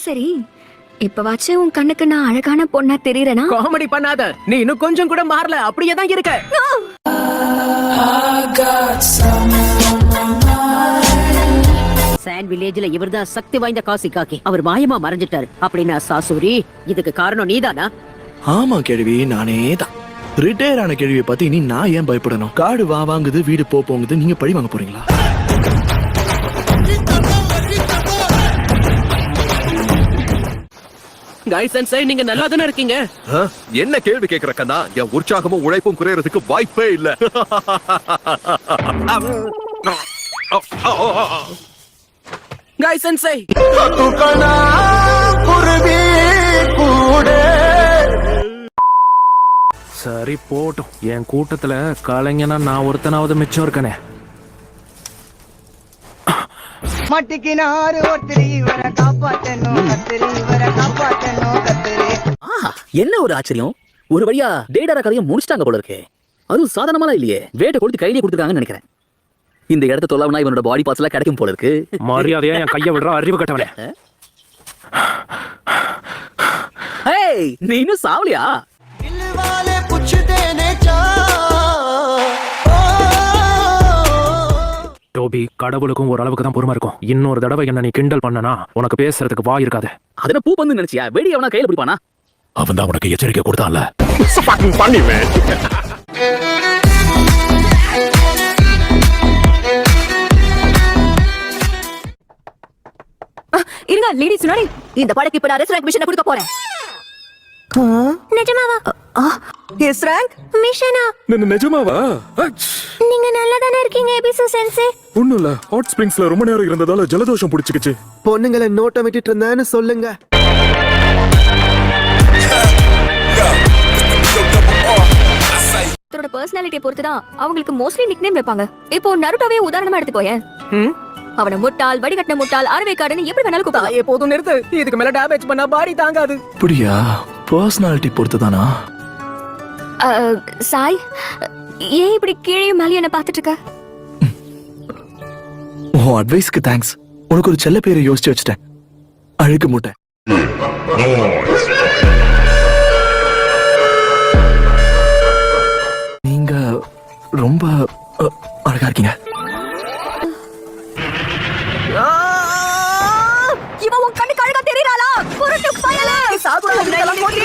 சரி, இப்பவாச்சு உன் கண்ணுக்கு நான் அழகான பொண்ணா தெரியறேனா? காமெடி பண்ணாத, நீ இன்னும் கொஞ்சம் கூட மாறல, அப்படியே தான் இருக்க. சாண்ட் வில்லேஜ்ல இவர்தான் சக்தி வாய்ந்த காசி காக்கி. அவர் மாயமா மறைஞ்சிட்டாரு அப்படின்னா சாசூரி, இதுக்கு காரணம் நீதானா? ஆமா கேள்வி, நானே தான். ரிட்டையர் ஆன கேள்வியை பத்தி இனி நான் ஏன் பயப்படணும்? காடு வா வாங்குது, வீடு போங்குது, நீங்க பழி வாங்க போறீங்களா? கைஸ் அண்ட் சை, நீங்க நல்லா தானே இருக்கீங்க? என்ன கேள்வி கேக்குற கண்ணா? என் உற்சாகமும் உழைப்பும் குறையறதுக்கு வாய்ப்பே இல்ல. கைஸ் அண்ட் சை, சரி போட்டும், என் கூட்டத்துல கலைஞனா நான் ஒருத்தனாவது மிச்சம் இருக்கனே. மட்டிக்கினாரு ஒருத்தரி இவரை காப்பாத்தணும் கத்திரி, இவரை காப்பாத்தணும் கத்திரி. என்ன ஒரு ஆச்சரியம், ஒரு வழியா டேடார கதையும் முடிச்சிட்டாங்க போல இருக்கே. அதுவும் சாதாரணமாலாம் இல்லையே, வேட்டை கொடுத்து கையிலே கொடுத்துருக்காங்கன்னு நினைக்கிறேன். இந்த இடத்த தொல்லாவனா இவனோட பாடி பார்ட்ஸ் எல்லாம் கிடைக்கும் போல இருக்கு. மரியாதையா என் கையை விடுற அறிவு கட்டவனே. ஏய், நீ இன்னும் சாவலியா? दिलवाले पूछते ने चा டோபி, கடவுளுக்கும் ஒரு அளவுக்கு தான் பொறுமை இருக்கும். இன்னொரு தடவை என்ன நீ கிண்டல் பண்ணனா உனக்கு பேசுறதுக்கு வாய் இருக்காது. அதன பூ பந்து நினைச்சியா? வெடி அவனா கையில பிடிப்பானா? அவன் தான் உனக்கு எச்சரிக்கை கொடுத்தான்ல. இருங்க லேடி சுனாரி, இந்த படக்கு இப்ப நான் ரெஸ்டாரண்ட் மிஷனை கொடுக்க போறேன். நிஜமாவா? எஸ் ரேங்க் மிஷனா? நிஜமாவா? நீங்க நல்லா தானே இருக்கீங்க எபிசோ சென்சே? ஒண்ணும் இல்ல, ஹாட் ஸ்பிரிங்ஸ்ல ரொம்ப நேரம் இருந்ததால ஜலதோஷம் பிடிச்சிக்கிச்சு. பொண்ணுங்களை நோட்டம் விட்டுட்டு இருந்தேன்னு சொல்லுங்க. அவரோட பர்சனாலிட்டியை பொறுத்து தான் அவங்களுக்கு மோஸ்ட்லி நிக்நேம் வைப்பாங்க. இப்போ நருட்டோவே உதாரணமா எடுத்துக்கோயேன். அவனை முட்டாள், வடிகட்டின முட்டாள், அறவைக்காரன்னு எப்படி வேணாலும் கூப்பிடலாம். தாயே போதும் நிறுத்து, இதுக்கு மேல டேமேஜ் பண்ணா பாடி தாங்காது. அப்படியா? பர்சனாலிட்டி பொறுத்து தானா? சாய், ஏன் இப்படி கீழே மேலே என்ன பார்த்துட்டு இருக்க? உன் அட்வைஸ்க்கு தேங்க்ஸ். உனக்கு ஒரு செல்ல பேரை யோசிச்சு வச்சுட்டேன், அழுக்கு மூட்டை. நீங்க ரொம்ப அழகா இருக்கீங்க. இவன் உன் கண்ணுக்கு அழகா தெரியறாளா? குருட்டு பயலே! சாகுடா இதெல்லாம் போட்டு